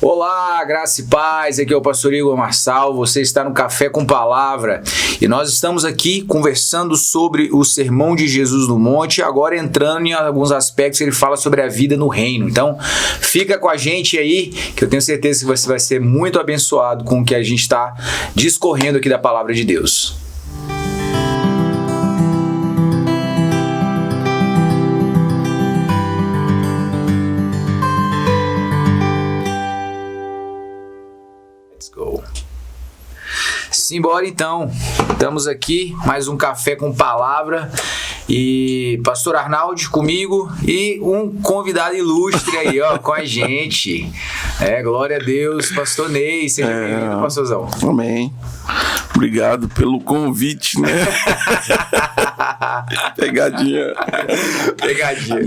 Olá, graça e paz, aqui é o pastor Igor Marçal, você está no Café com Palavra e nós estamos aqui conversando sobre o Sermão de Jesus no Monte, agora entrando em alguns aspectos que ele fala sobre a vida no reino. Então, fica com a gente aí, que eu tenho certeza que você vai ser muito abençoado com o que a gente está discorrendo aqui da Palavra de Deus. Simbora então, estamos aqui, mais um Café com Palavra e Pastor Arnaldo comigo e um convidado ilustre aí, ó, com a gente. Glória a Deus, Pastor Ney, seja bem-vindo, Pastorzão. Amém. Obrigado pelo convite, né? Pegadinha.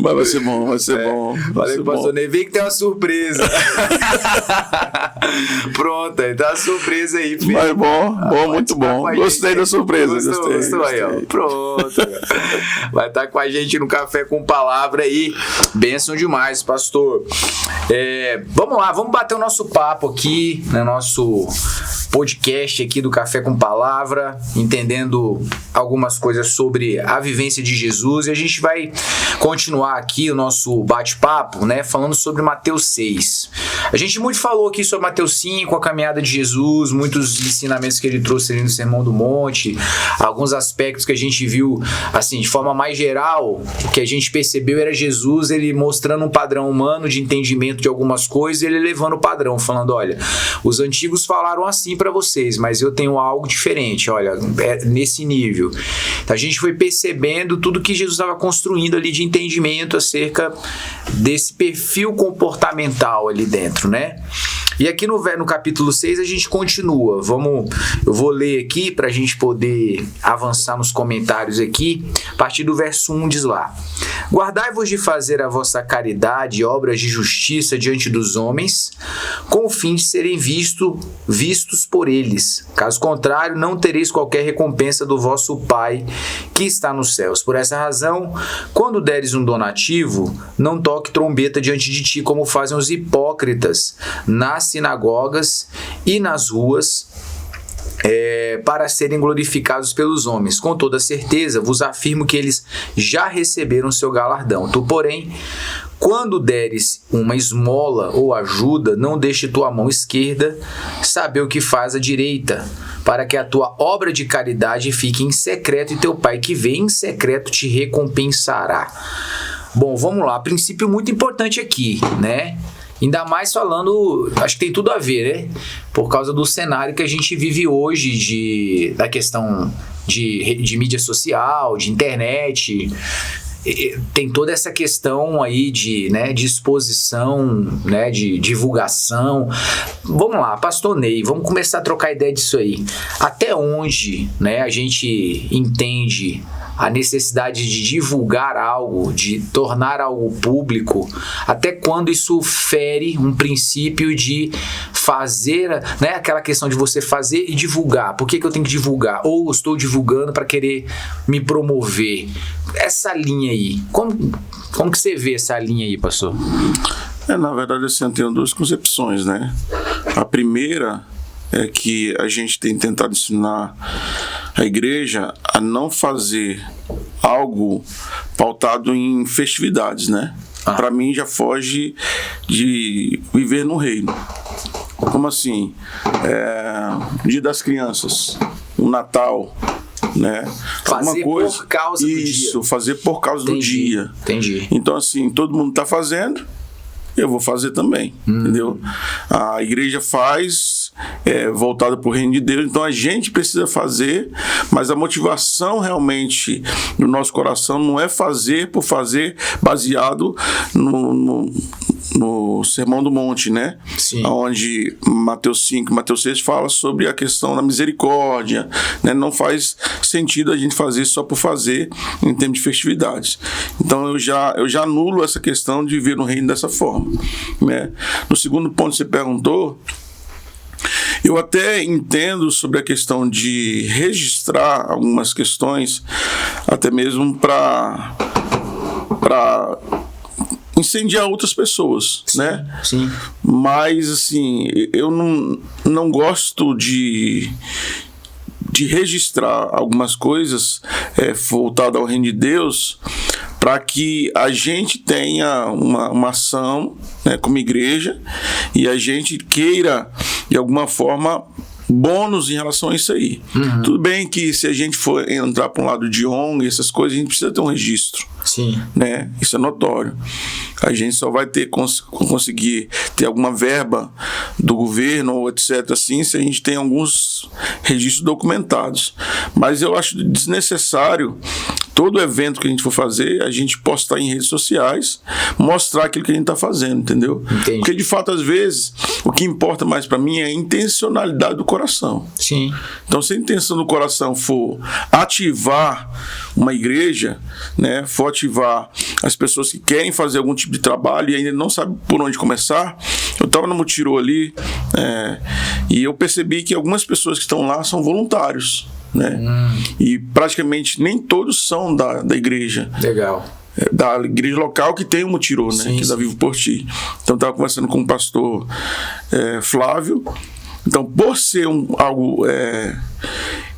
Mas vai ser bom, vai ser bom. Valeu, Pastor Ney. Vem que tem uma surpresa. Pronto, aí tá uma surpresa aí, filho. Mas bom, muito bom. Gostei da surpresa. Gostou aí, ó. Pronto. Vai estar com a gente no Café com Palavra aí. Bênção demais, pastor. Vamos lá, vamos bater o nosso papo aqui, no nosso podcast aqui do Café com Palavra, entendendo algumas coisas sobre a vivência de Jesus, e a gente vai continuar aqui o nosso bate-papo, né, falando sobre Mateus 6. A gente muito falou aqui sobre Mateus 5, a caminhada de Jesus, muitos ensinamentos que ele trouxe ali no Sermão do Monte, alguns aspectos que a gente viu, assim, de forma mais geral, o que a gente percebeu era Jesus, ele mostrando um padrão humano de entendimento de algumas coisas, ele levando o padrão, falando, olha, os antigos falaram assim para vocês, mas eu tenho algo diferente, olha, nesse nível. Então a gente foi percebendo tudo que Jesus estava construindo ali de entendimento acerca desse perfil comportamental ali dentro, né? E aqui no capítulo 6 a gente continua. Eu vou ler aqui para a gente poder avançar nos comentários aqui. A partir do verso 1 diz lá: Guardai-vos de fazer a vossa caridade e obras de justiça diante dos homens, com o fim de serem vistos por eles. Caso contrário, não tereis qualquer recompensa do vosso Pai que está nos céus. Por essa razão, quando deres um donativo, não toque trombeta diante de ti, como fazem os hipócritas nas sinagogas e nas ruas, para serem glorificados pelos homens. Com toda certeza vos afirmo que eles já receberam seu galardão. Tu, porém, quando deres uma esmola ou ajuda, não deixe tua mão esquerda saber o que faz a direita, para que a tua obra de caridade fique em secreto e teu Pai que vê em secreto te recompensará. Bom, vamos lá. Princípio muito importante aqui, né? Ainda mais falando, acho que tem tudo a ver, né? Por causa do cenário que a gente vive hoje, da questão de mídia social, de internet. Tem toda essa questão aí de exposição, né, de divulgação. Vamos lá, Pastor Ney, vamos começar a trocar ideia disso aí. Até onde, né, a gente entende a necessidade de divulgar algo, de tornar algo público, até quando isso fere um princípio de fazer, né, aquela questão de você fazer e divulgar. Por que eu tenho que divulgar? Ou estou divulgando para querer me promover? Essa linha aí, como que você vê essa linha aí, pastor? Na verdade, assim, eu tenho duas concepções, né? A primeira é que a gente tem tentado ensinar a igreja a não fazer algo pautado em festividades, né? Para mim já foge de viver no reino. Como assim? Dia das crianças, o Natal, né? Fazer por causa do dia. Isso, fazer por causa do dia. Entendi. Então, assim, todo mundo está fazendo, eu vou fazer também, entendeu? A igreja faz, voltada para o reino de Deus, então a gente precisa fazer, mas a motivação realmente no nosso coração não é fazer por fazer, baseado no Sermão do Monte, né? Sim. Onde Mateus 5 e Mateus 6 fala sobre a questão da misericórdia, né? Não faz sentido a gente fazer só por fazer em termos de festividades. Então eu já anulo essa questão de viver no reino dessa forma, né? No segundo ponto que você perguntou, eu até entendo sobre a questão de registrar algumas questões, até mesmo para incendiar outras pessoas, Sim, né? sim. Mas, assim, eu não gosto de registrar algumas coisas voltadas ao reino de Deus, para que a gente tenha uma ação, né, como igreja, e a gente queira, de alguma forma, bônus em relação a isso aí. Tudo bem que se a gente for entrar para um lado de ONG, essas coisas, a gente precisa ter um registro. Sim. Né? Isso é notório. A gente só vai conseguir ter alguma verba do governo ou etc. assim, se a gente tem alguns registros documentados. Mas eu acho desnecessário todo evento que a gente for fazer, a gente postar em redes sociais, mostrar aquilo que a gente está fazendo, entendeu? Entendi. Porque de fato, às vezes, o que importa mais para mim é a intencionalidade do coração. Sim. Então, se a intenção do coração for ativar uma igreja, né, for ativar as pessoas que querem fazer algum tipo de trabalho e ainda não sabem por onde começar. Eu estava no Mutirô ali, e eu percebi que algumas pessoas que estão lá são voluntários, né? E praticamente nem todos são da igreja. Legal. Da igreja local que tem o Mutirô, né? Sim, Que é da Vivo por Ti. Então, eu estava conversando com o pastor Flávio. Então, por ser algo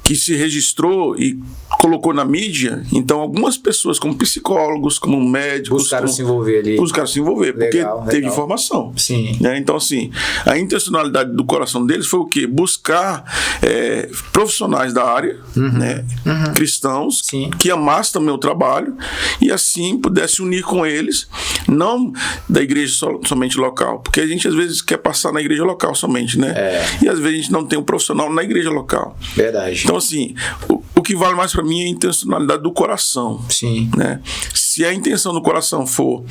que se registrou e colocou na mídia, então algumas pessoas, como psicólogos, como médicos, Buscaram se envolver ali. Buscaram se envolver, porque Legal, teve legal. informação. Sim. Né? Então, assim, a intencionalidade do coração deles foi o quê? Buscar profissionais da área, né? Cristãos, Sim. que amassem também o trabalho e assim pudesse unir com eles, não da igreja somente local, porque a gente às vezes quer passar na igreja local somente, né? E às vezes a gente não tem um profissional na igreja local. Verdade. Então, assim, o que vale mais para mim é a intencionalidade do coração. Sim. Né? Se a intenção do coração for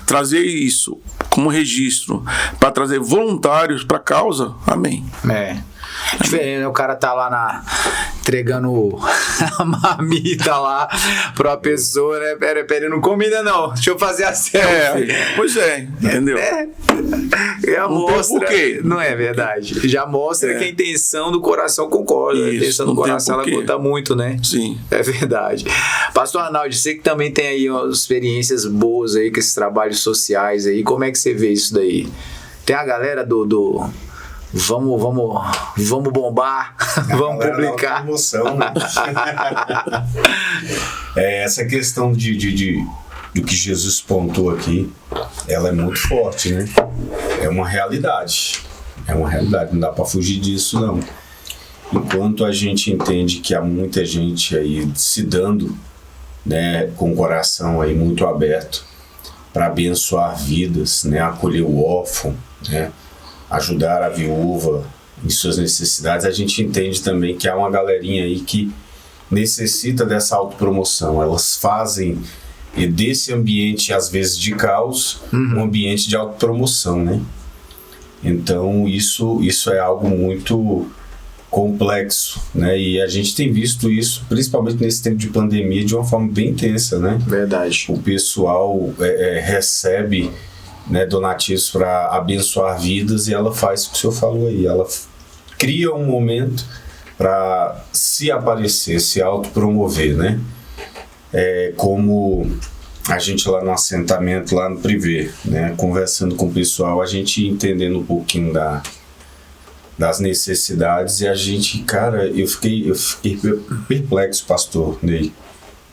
trazer isso como registro para trazer voluntários para a causa, amém. Diferente, né? O cara tá lá entregando a marmita lá pra pessoa, né? Pera, não comida não, deixa eu fazer a selfie. Pois entendeu? Já mostra, por quê? não é verdade? Já mostra que a intenção do coração concorda. Isso, a intenção do não tem coração ela porquê. conta muito, né? Sim. É verdade. Pastor Arnaldo, você que também tem aí experiências boas aí com esses trabalhos sociais aí, como é que você vê isso daí? Tem a galera do vamos bombar, vamos publicar. Emoção. Essa questão do que Jesus pontuou aqui, ela é muito forte, né? É uma realidade, não dá para fugir disso, não. Enquanto a gente entende que há muita gente aí se dando, né, com o coração aí muito aberto para abençoar vidas, né, acolher o órfão, né, ajudar a viúva em suas necessidades, a gente entende também que há uma galerinha aí que necessita dessa autopromoção. Elas fazem desse ambiente, às vezes de caos, um ambiente de autopromoção, né? Então isso é algo muito complexo, né? E a gente tem visto isso, principalmente nesse tempo de pandemia, de uma forma bem intensa, né? Verdade. O pessoal recebe, né, donativos para abençoar vidas e ela faz o que o senhor falou aí, ela cria um momento para se aparecer, se autopromover, né? Como a gente lá no assentamento, lá no Privé, né, conversando com o pessoal, a gente entendendo um pouquinho das necessidades, e a gente, cara, eu fiquei perplexo, pastor Ney,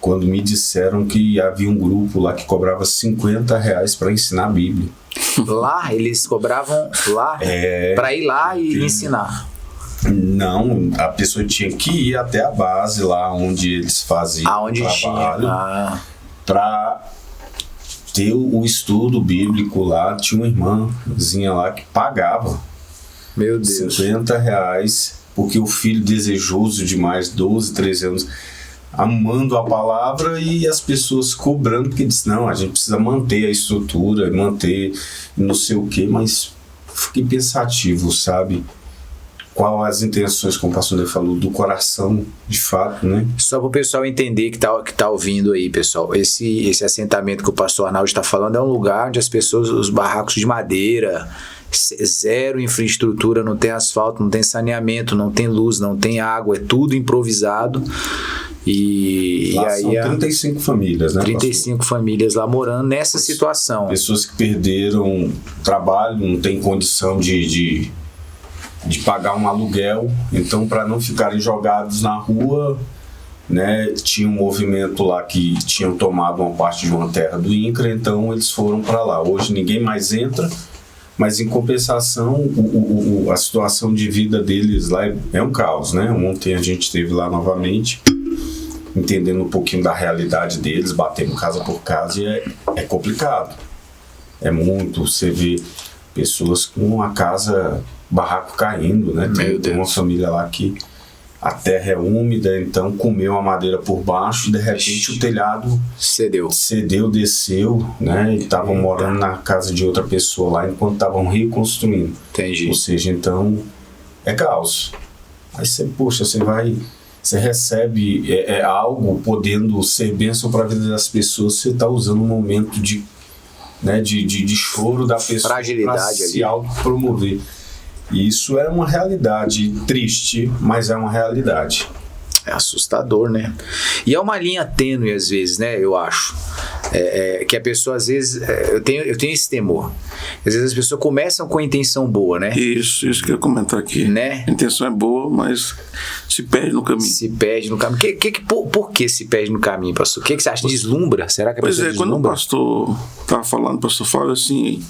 quando me disseram que havia um grupo lá que cobrava R$50 para ensinar a Bíblia. Lá, eles cobravam lá para ir lá e ensinar. Não, a pessoa tinha que ir até a base lá onde eles faziam Aonde trabalho para ter o estudo bíblico lá. Tinha uma irmãzinha lá que pagava Meu Deus. R$50 porque o filho desejoso demais, 12, 13 anos, amando a palavra, e as pessoas cobrando, porque diz, não, a gente precisa manter a estrutura, manter não sei o que, mas fiquei pensativo, sabe? Qual as intenções, como o pastor Ney falou, do coração, de fato, né? Só para o pessoal entender que tá ouvindo aí, pessoal, esse assentamento que o pastor Arnaldo está falando é um lugar onde as pessoas, os barracos de madeira, zero infraestrutura, não tem asfalto, não tem saneamento, não tem luz, não tem água, é tudo improvisado. E Lá aí são 35 famílias, né? 35 famílias lá morando nessa situação. Pessoas que perderam trabalho, não tem condição de pagar um aluguel, então para não ficarem jogados na rua, né, tinha um movimento lá que tinham tomado uma parte de uma terra do INCRA, então eles foram para lá. Hoje ninguém mais entra, mas em compensação a situação de vida deles lá é um caos, né? Ontem a gente esteve lá novamente, entendendo um pouquinho da realidade deles, batendo casa por casa, e é complicado. É muito, você vê pessoas com a casa, barraco caindo, né? Tem uma família lá que a terra é úmida, então comeu a madeira por baixo e de repente o telhado cedeu, desceu, né? E estavam morando na casa de outra pessoa lá enquanto estavam reconstruindo. Entendi. Ou seja, então é caos. Aí você recebe algo podendo ser bênção para a vida das pessoas, você está usando um momento de choro da pessoa para se autopromover. E isso é uma realidade triste, mas é uma realidade. É assustador, né? E é uma linha tênue às vezes, né? Eu acho. Que a pessoa às vezes... eu tenho esse temor. Às vezes as pessoas começam com a intenção boa, né? Isso que eu ia comentar aqui. Né? A intenção é boa, mas se perde no caminho. Se perde no caminho. Por que se perde no caminho, pastor? O que você acha? Deslumbra? Será que a pessoa deslumbra? Quando o pastor estava falando, pastor Fábio, assim,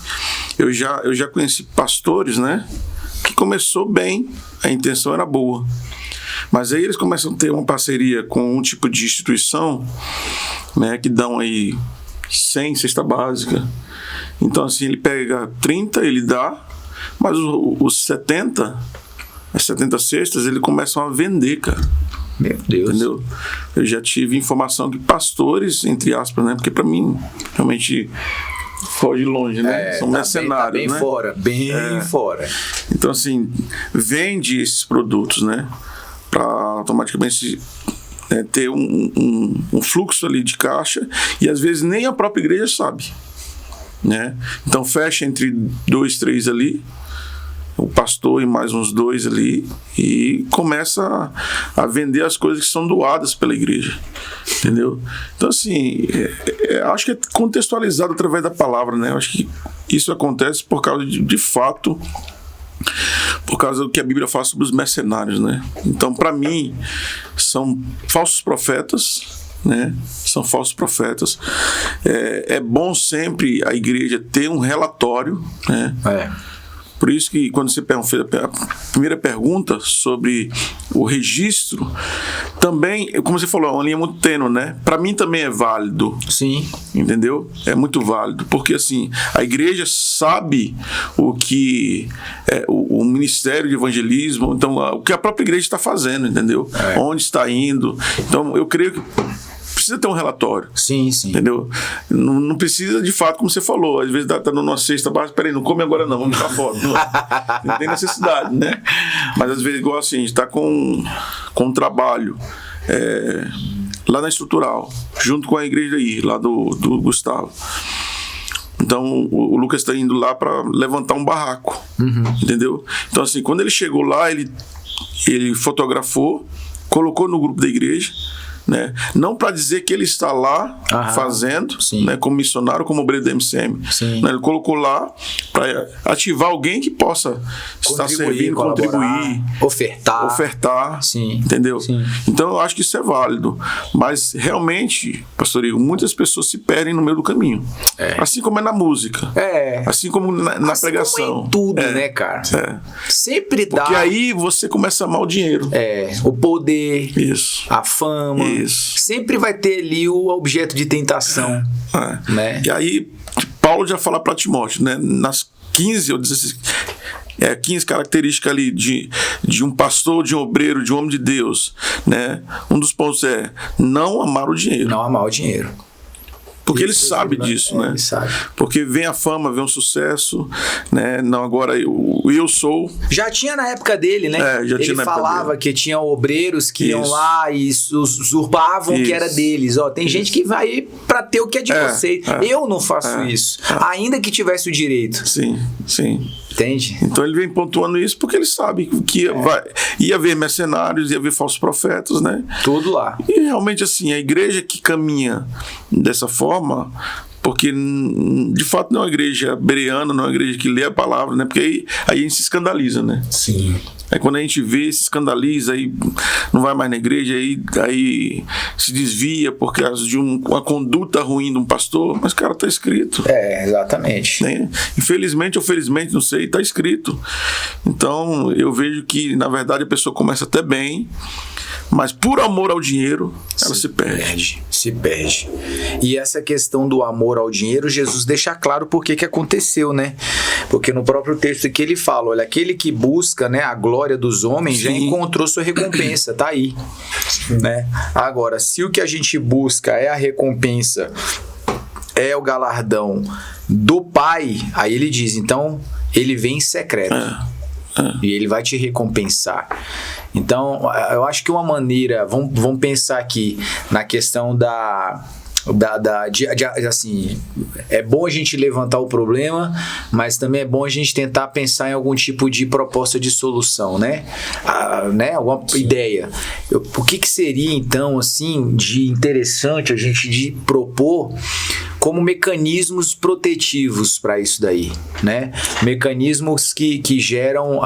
eu já conheci pastores, né? Que começou bem, a intenção era boa. Mas aí eles começam a ter uma parceria com um tipo de instituição, né, que dão aí 100 cesta básica. Então, assim, ele pega 30, ele dá, mas os 70, as 70 cestas, eles começam a vender, cara. Meu Deus. Entendeu? Eu já tive informação que pastores, entre aspas, né, porque para mim, realmente... foge longe, né? São mercenários, bem né? Bem fora. Então, assim, vende esses produtos, né? Para automaticamente ter um fluxo ali de caixa, e às vezes nem a própria igreja sabe, né? Então fecha entre 2, 3 ali, o pastor e mais uns 2 ali, e começa a vender as coisas que são doadas pela igreja, entendeu? Então, assim, acho que é contextualizado através da palavra, né? Acho que isso acontece por causa de fato, por causa do que a Bíblia fala sobre os mercenários, né? Então, para mim, são falsos profetas, né? São falsos profetas. É bom sempre a igreja ter um relatório, né? Por isso que quando você fez a primeira pergunta sobre o registro, também, como você falou, é uma linha muito tênue, né? Para mim também é válido. Sim. Entendeu? É muito válido. Porque, assim, a igreja sabe o que o ministério de evangelismo, então, o que a própria igreja está fazendo, entendeu? Onde está indo. Então, eu creio que precisa ter um relatório. Sim. Entendeu? Não precisa, de fato, como você falou, às vezes tá dando uma cesta baixa, peraí, não come agora não, vamos tirar foto. Não tem necessidade, né? Mas às vezes, igual assim, a gente tá com um trabalho lá na estrutural, junto com a igreja aí, lá do Gustavo. Então o Lucas está indo lá para levantar um barraco, entendeu? Então, assim, quando ele chegou lá, ele fotografou, colocou no grupo da igreja, né? Não para dizer que ele está lá fazendo, né, como missionário, como obreiro da MCM. Né? Ele colocou lá para ativar alguém que possa estar servindo, contribuir, ofertar, entendeu? Então eu acho que isso é válido, mas realmente, pastor Igor, muitas pessoas se perdem no meio do caminho, assim como é na música, assim como na assim pregação, como é em tudo, né, cara? Sempre dá, porque aí você começa a amar o dinheiro, o poder, a fama. Sempre vai ter ali o objeto de tentação. Né? E aí, Paulo já fala para Timóteo, né? Nas 15 ou 16 15 características ali de um pastor, de um obreiro, de um homem de Deus, né? Um dos pontos é não amar o dinheiro. Não amar o dinheiro. Porque ele sabe disso, né? Ele sabe. Porque vem a fama, vem o sucesso, né? Não, agora eu sou. Já tinha na época dele, né? Ele falava que tinha obreiros que iam lá e usurpavam o que era deles. Ó, tem gente que vai pra ter o que é de vocês. Eu não faço isso. Ainda que tivesse o direito. Sim. Entende? Então ele vem pontuando isso porque ele sabe que ia haver mercenários, ia haver falsos profetas, né? Tudo lá. E realmente assim, a igreja que caminha dessa forma, porque de fato não é uma igreja bereana, não é uma igreja que lê a palavra, né? Porque aí a gente se escandaliza, né? Sim. Aí quando a gente vê, se escandaliza, aí não vai mais na igreja, aí se desvia por causa de uma conduta ruim de um pastor, mas cara, tá escrito. Exatamente. Né? Infelizmente ou felizmente, não sei, tá escrito. Então eu vejo que na verdade a pessoa começa até bem, mas por amor ao dinheiro, ela se perde. Se perde. E essa questão do amor ao dinheiro, Jesus deixa claro por que aconteceu, né? Porque no próprio texto aqui ele fala, olha, aquele que busca, né, a glória dos homens já encontrou sua recompensa, tá aí. Né? Agora, se o que a gente busca é a recompensa, é o galardão do Pai, aí ele diz, então, ele vem em secreto. E ele vai te recompensar. Então, eu acho que uma maneira, vamos pensar aqui na questão assim, é bom a gente levantar o problema, mas também é bom a gente tentar pensar em algum tipo de proposta de solução, né? Alguma ideia. O que seria, então, assim, de interessante a gente propor como mecanismos protetivos para isso daí, né? Mecanismos que geram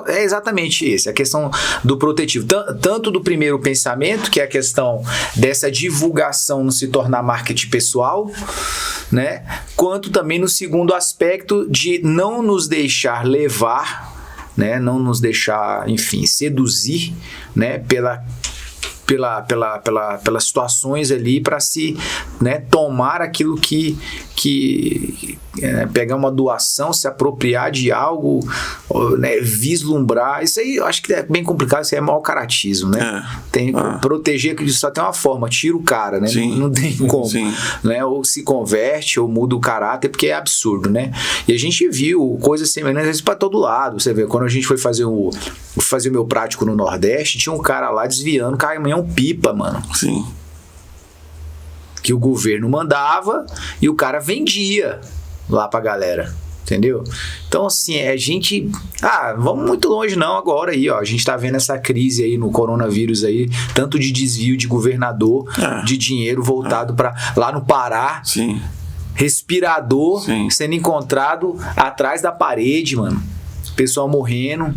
é exatamente esse, a questão do protetivo, tanto do primeiro pensamento, que é a questão dessa divulgação não se tornar marketing pessoal, né? Quanto também no segundo aspecto de não nos deixar levar, né? Não nos deixar, enfim, seduzir, né? Pelas situações ali para se, né, tomar aquilo que pegar uma doação, se apropriar de algo, né, vislumbrar, isso aí eu acho que é bem complicado, isso aí é mau caratismo, né? Proteger, que só tem uma forma, tira o cara, né? Não tem como, né? Ou se converte ou muda o caráter, porque é absurdo, né? E a gente viu coisas semelhantes para todo lado. Você vê, quando a gente foi fazer o meu prático no Nordeste, tinha um cara lá desviando caminhão-pipa, mano. Sim. Que o governo mandava e o cara vendia lá pra galera, entendeu? Então, assim, a gente... vamos muito longe não agora aí, ó. A gente tá vendo essa crise aí no coronavírus aí, tanto de desvio de governador, de dinheiro voltado pra lá no Pará. Sim. Respirador sendo encontrado atrás da parede, mano. Pessoal morrendo.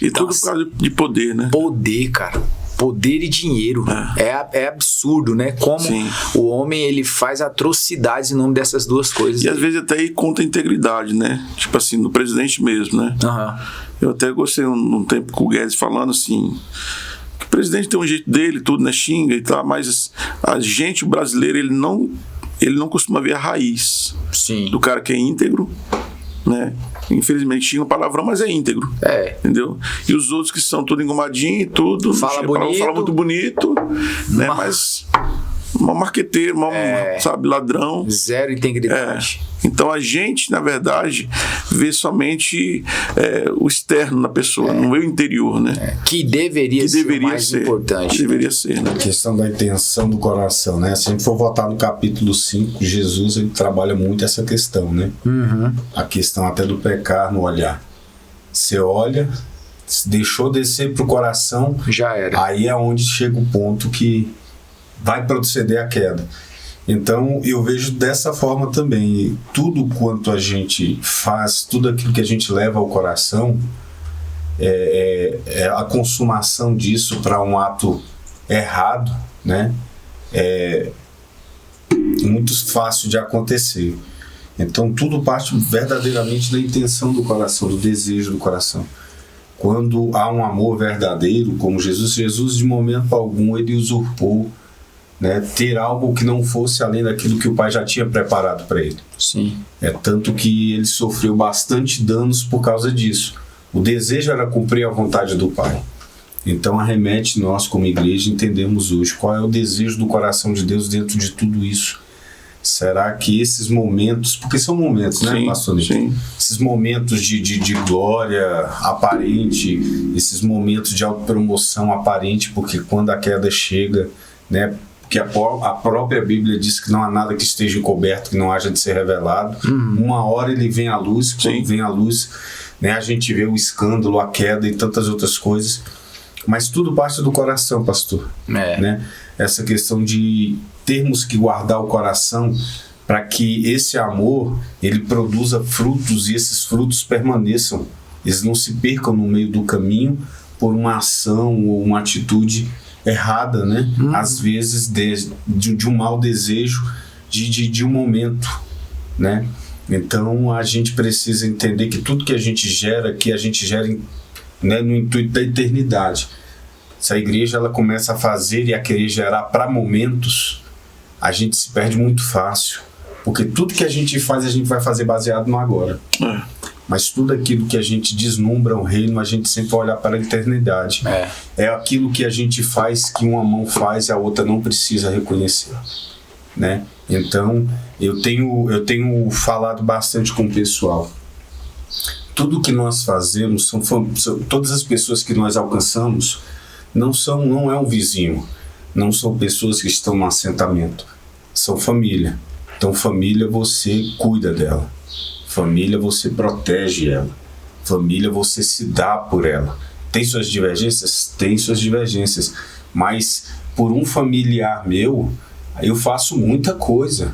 E então, tudo por causa de poder, né? Poder, cara. Poder e dinheiro. É absurdo, né? Como o homem ele faz atrocidades em nome dessas duas coisas. E às vezes até aí contra a integridade, né? Tipo assim, no presidente mesmo, né? Eu até gostei um tempo com o Guedes falando assim, que o presidente tem um jeito dele, tudo, né? Xinga e tal, mas a gente, o brasileiro, ele não costuma ver a raiz do cara que é íntegro, né? Infelizmente tinha um palavrão, mas é íntegro. Entendeu? E os outros que são tudo engomadinho e tudo, fala muito bonito, né? Mas mal marqueteiro, sabe, ladrão. Zero integridade. Então a gente, na verdade, vê somente o externo da pessoa, não vê o interior, né? Que deveria ser o mais importante. Deveria ser, né? A questão da intenção do coração, né? Se a gente for voltar no capítulo 5, Jesus ele trabalha muito essa questão, né? A questão até do pecar no olhar. Você olha, deixou descer pro coração, já era. Aí é onde chega o ponto que vai proceder a queda. Então eu vejo dessa forma também. Tudo quanto a gente faz, tudo aquilo que a gente leva ao coração, a consumação disso para um ato errado, né? É muito fácil de acontecer. Então tudo parte verdadeiramente da intenção do coração, do desejo do coração. Quando há um amor verdadeiro, como Jesus de momento algum ele usurpou, né, ter algo que não fosse além daquilo que o Pai já tinha preparado para ele. Tanto que ele sofreu bastante danos por causa disso. O desejo era cumprir a vontade do Pai. Então arremete nós como igreja entendemos hoje qual é o desejo do coração de Deus dentro de tudo isso. Será que esses momentos, porque são momentos, né, pastor? Esses momentos de glória aparente, esses momentos de autopromoção aparente, porque quando a queda chega, né, que a própria Bíblia diz que não há nada que esteja encoberto, que não haja de ser revelado. Uma hora ele vem à luz, quando vem à luz, né, a gente vê o escândalo, a queda e tantas outras coisas. Mas tudo parte do coração, pastor. Né? Essa questão de termos que guardar o coração para que esse amor ele produza frutos e esses frutos permaneçam. Eles não se percam no meio do caminho por uma ação ou uma atitude errada, né? Às vezes de um mau desejo de um momento, né? Então a gente precisa entender que tudo que a gente gera né, no intuito da eternidade. Se a igreja ela começa a fazer e a querer gerar para momentos, a gente se perde muito fácil, porque tudo que a gente faz, a gente vai fazer baseado no agora. Mas tudo aquilo que a gente deslumbra o reino, a gente sempre vai olhar para a eternidade. É aquilo que a gente faz, que uma mão faz e a outra não precisa reconhecer, né? Então, eu tenho falado bastante com o pessoal. Tudo que nós fazemos, todas as pessoas que nós alcançamos, não é um vizinho, não são pessoas que estão no assentamento, são família. Então, família, você cuida dela. Família, você protege ela. Família, você se dá por ela. Tem suas divergências? Tem suas divergências. Mas por um familiar meu, eu faço muita coisa.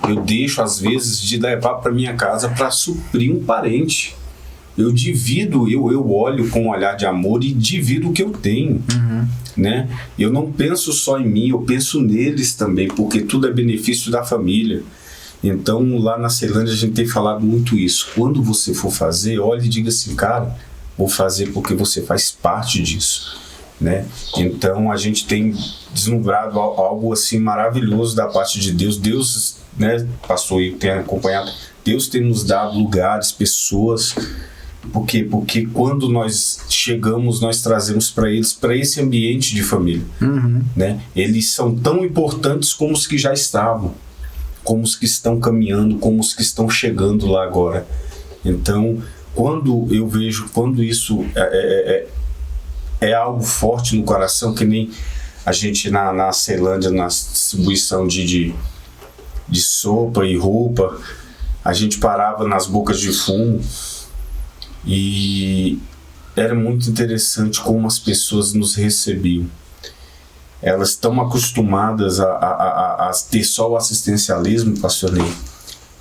Eu deixo, às vezes, de levar para minha casa para suprir um parente. Eu divido, eu olho com um olhar de amor e divido o que eu tenho. Né? Eu não penso só em mim, eu penso neles também, porque tudo é benefício da família. Então, lá na Ceilândia, a gente tem falado muito isso. Quando você for fazer, olhe e diga assim, cara, vou fazer porque você faz parte disso, né? Então, a gente tem deslumbrado algo assim maravilhoso da parte de Deus. Deus, né, pastor, e tem acompanhado, Deus tem nos dado lugares, pessoas. Por quê? Porque quando nós chegamos, nós trazemos para eles, para esse ambiente de família, né? Eles são tão importantes como os que já estavam, como os que estão caminhando, como os que estão chegando lá agora. Então, quando eu vejo, quando isso é algo forte no coração, que nem a gente na Ceilândia, na distribuição de sopa e roupa, a gente parava nas bocas de fumo e era muito interessante como as pessoas nos recebiam. Elas estão acostumadas a ter só o assistencialismo, pastor Ney,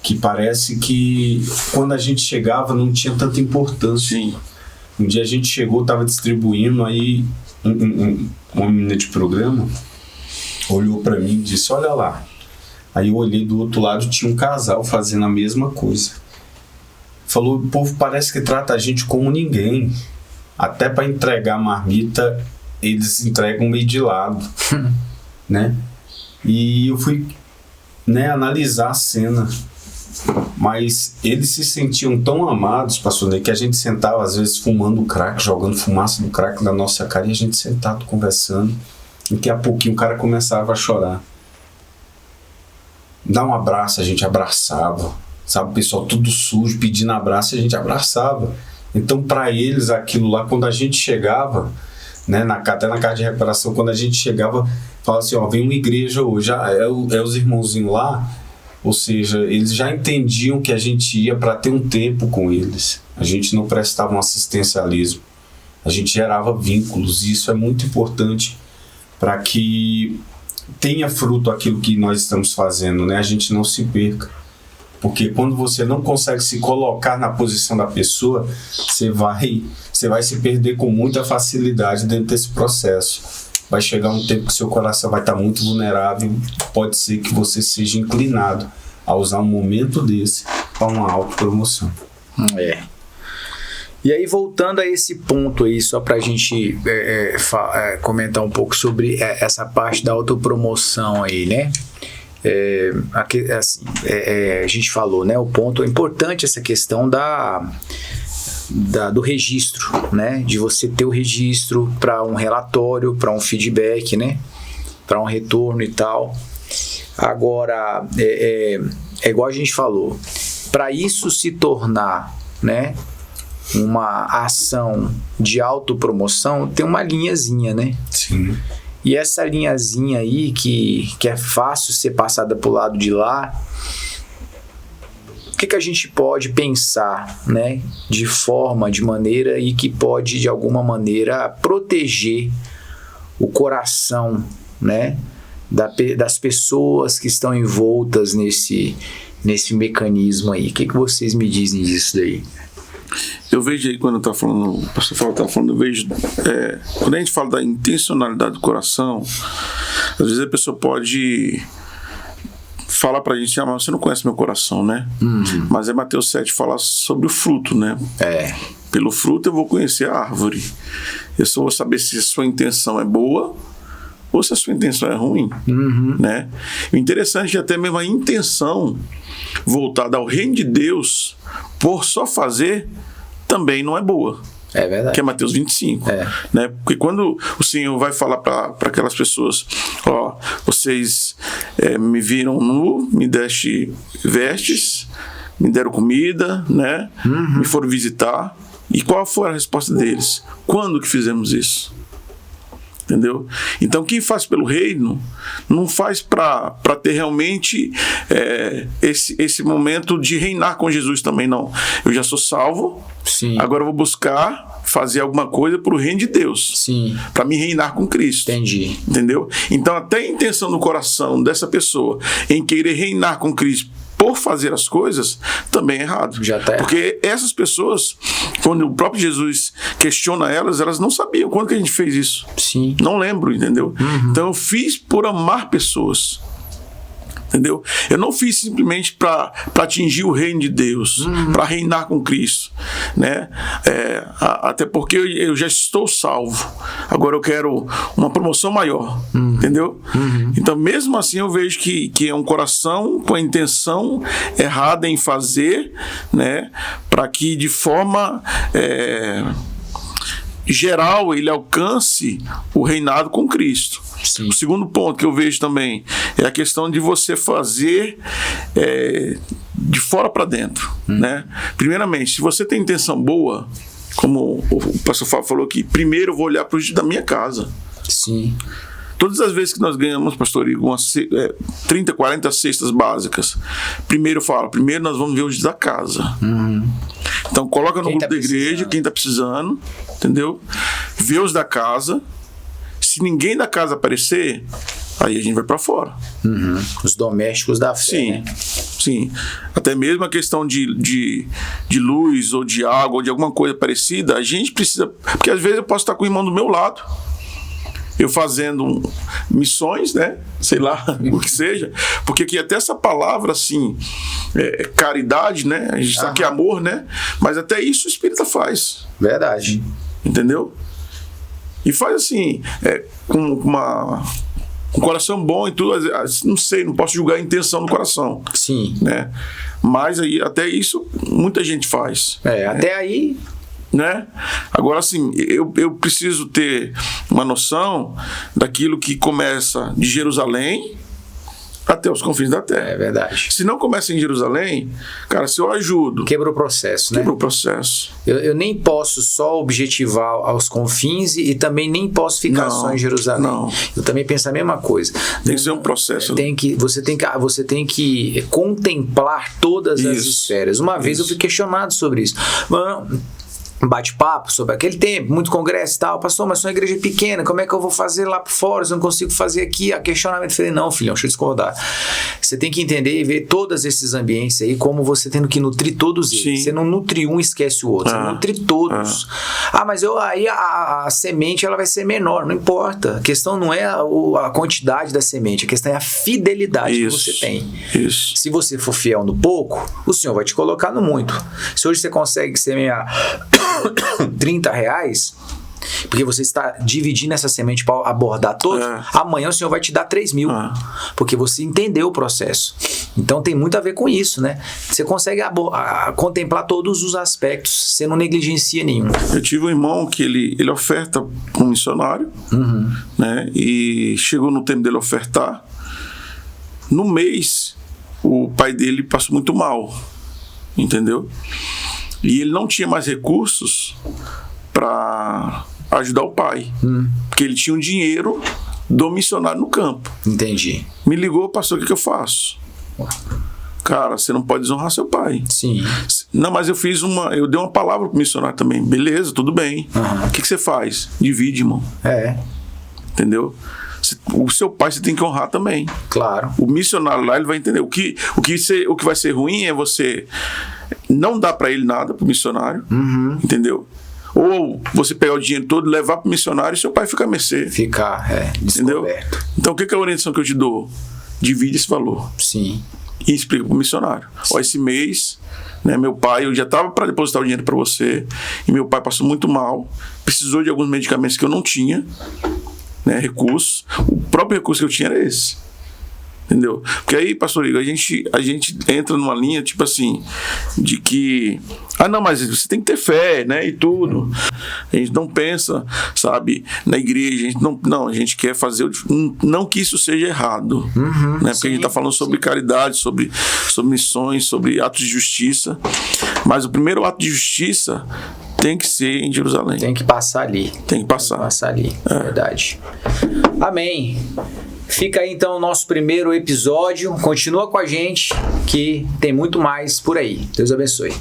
que parece que quando a gente chegava não tinha tanta importância. Um dia a gente chegou, estava distribuindo, aí uma menina de programa olhou para mim e disse, olha lá. Aí eu olhei do outro lado, tinha um casal fazendo a mesma coisa. Falou, o povo parece que trata a gente como ninguém. Até para entregar marmita, eles entregam meio de lado, né? E eu fui, né, analisar a cena. Mas eles se sentiam tão amados, pastor Ney, que a gente sentava às vezes fumando crack, jogando fumaça do crack na nossa cara, e a gente sentado conversando, e que a pouquinho o cara começava a chorar. Dá um abraço, a gente abraçava, sabe, o pessoal tudo sujo pedindo abraço, e a gente abraçava. Então para eles aquilo lá, quando a gente chegava, né, até na casa de recuperação, quando a gente chegava, falava assim, ó, vem uma igreja hoje, é os irmãozinhos lá. Ou seja, eles já entendiam que a gente ia para ter um tempo com eles. A gente não prestava um assistencialismo. A gente gerava vínculos. E isso é muito importante para que tenha fruto aquilo que nós estamos fazendo, né? A gente não se perca. Porque quando você não consegue se colocar na posição da pessoa, você vai se perder com muita facilidade dentro desse processo. Vai chegar um tempo que seu coração vai estar muito vulnerável, pode ser que você seja inclinado a usar um momento desse para uma autopromoção. E aí, voltando a esse ponto aí, só para a gente comentar um pouco sobre essa parte da autopromoção aí, né? A gente falou, né? O ponto é importante, essa questão do registro, né? De você ter o registro para um relatório, para um feedback, né? Para um retorno e tal. Agora, é igual a gente falou, para isso se tornar, né, uma ação de autopromoção, tem uma linhazinha, né? Sim. E essa linhazinha aí, que é fácil ser passada pro lado de lá, o que a gente pode pensar, né, de maneira e que pode, de alguma maneira, proteger o coração, né, das pessoas que estão envoltas nesse mecanismo aí? O que vocês me dizem disso daí? Eu vejo aí, quando o pastor Fábio está falando, eu vejo, quando a gente fala da intencionalidade do coração, às vezes a pessoa pode falar pra gente, mas você não conhece meu coração, né? Mas Mateus 7 fala sobre o fruto, né? Pelo fruto eu vou conhecer a árvore. Eu só vou saber se a sua intenção é boa ou se a sua intenção é ruim, né? O interessante é até mesmo a intenção voltada ao reino de Deus por só fazer também não é boa. É verdade. Que é Mateus 25. Né? Porque quando o Senhor vai falar para aquelas pessoas, ó, vocês me viram nu, me deste vestes, me deram comida, né? Me foram visitar. E qual foi a resposta deles? Quando que fizemos isso? Entendeu? Então quem faz pelo reino não faz para ter realmente esse momento de reinar com Jesus também, não. Eu já sou salvo. Sim. Agora eu vou buscar fazer alguma coisa para o reino de Deus, para me reinar com Cristo. Entendi. Entendeu? Então até a intenção no coração dessa pessoa em querer reinar com Cristo por fazer as coisas, também é errado. Já tá errado. Porque essas pessoas, quando o próprio Jesus questiona elas não sabiam quando que a gente fez isso. Sim. Não lembro, entendeu? Então eu fiz por amar pessoas. Entendeu? Eu não fiz simplesmente para atingir o reino de Deus, para reinar com Cristo, né? Até porque eu já estou salvo. Agora eu quero uma promoção maior, entendeu? Então, mesmo assim, eu vejo que é um coração com a intenção errada em fazer, né? Para que de forma geral ele alcance o reinado com Cristo. Sim. O segundo ponto que eu vejo também é a questão de você fazer de fora para dentro, né? Primeiramente, se você tem intenção boa, como o pastor Fábio falou aqui, primeiro eu vou olhar para o da minha casa. Sim. Todas as vezes que nós ganhamos, pastor Igor, 30, 40 cestas básicas, primeiro nós vamos ver os da casa. Então coloca no grupo da igreja quem está precisando, entendeu? Vê os da casa. Se ninguém da casa aparecer, aí a gente vai para fora. Os domésticos da fé. Sim, né? sim. Até mesmo a questão de luz ou de água ou de alguma coisa parecida, a gente precisa. Porque às vezes eu posso estar com o irmão do meu lado, eu fazendo missões, né? Sei lá, o que seja. Porque aqui até essa palavra, assim, caridade, né? A gente sabe que é amor, né? Mas até isso o Espírito faz. Verdade. Entendeu? E faz assim, com um coração bom e tudo, não sei, não posso julgar a intenção do coração. Sim. Né? Mas aí, até isso, muita gente faz. Até aí... Né? Agora, assim, eu preciso ter uma noção daquilo que começa de Jerusalém até os confins da terra. É verdade. Se não começa em Jerusalém, cara, se eu ajudo... Quebra o processo, né? Quebra o processo. Eu nem posso só objetivar aos confins e também nem posso ficar só em Jerusalém. Não. Eu também penso a mesma coisa. Tem que ser um processo. Você tem que contemplar todas as esferas. Uma vez eu fui questionado sobre isso. Bate-papo sobre aquele tempo, muito congresso e tal. Pastor, mas sou uma igreja pequena, como é que eu vou fazer lá por fora? Eu não consigo fazer aqui. A questionamento, eu falei, não, filhão, deixa eu discordar. Você tem que entender e ver todos esses ambientes aí, como você tendo que nutrir todos eles. Sim. Você não nutre um e esquece o outro. Você nutre todos. Mas aí a semente ela vai ser menor, não importa. A questão não é a quantidade da semente, a questão é a fidelidade que você tem. Isso. Se você for fiel no pouco, o Senhor vai te colocar no muito. Se hoje você consegue semear R$30, porque você está dividindo essa semente para abordar todos, amanhã o Senhor vai te dar 3.000, porque você entendeu o processo. Então tem muito a ver com isso, né? Você consegue contemplar todos os aspectos, você não negligencia nenhum. Eu tive um irmão que ele oferta para um missionário, né? E chegou no tempo dele ofertar. No mês, o pai dele passou muito mal, entendeu? E ele não tinha mais recursos para ajudar o pai. Porque ele tinha um dinheiro do missionário no campo. Entendi. Me ligou, pastor, o que eu faço? Cara, você não pode desonrar seu pai. Sim. Não, mas eu dei uma palavra pro missionário também. Beleza, tudo bem. O que você faz? Divide, irmão. Entendeu? O seu pai você tem que honrar também. Claro. O missionário lá, ele vai entender. O que vai ser ruim é você não dar para ele nada, pro missionário. Entendeu? Ou você pegar o dinheiro todo, levar pro missionário e seu pai fica a mercê. Entendeu? Então o que é a orientação que eu te dou? Divide esse valor. Sim. E explica pro missionário. Ó, esse mês, né, meu pai, eu já tava para depositar o dinheiro para você, e meu pai passou muito mal, precisou de alguns medicamentos que eu não tinha, né, recursos. O próprio recurso que eu tinha era esse. Entendeu? Porque aí, pastor Igor, a gente entra numa linha, tipo assim, de que não, mas você tem que ter fé, né, e tudo. A gente não pensa, sabe, na igreja, a gente quer fazer, não que isso seja errado, né, porque a gente tá falando sobre caridade, sobre missões, sobre atos de justiça, mas o primeiro ato de justiça tem que ser em Jerusalém. Tem que passar ali. Tem que passar ali, verdade. Amém. Fica aí então o nosso primeiro episódio. Continua com a gente que tem muito mais por aí. Deus abençoe.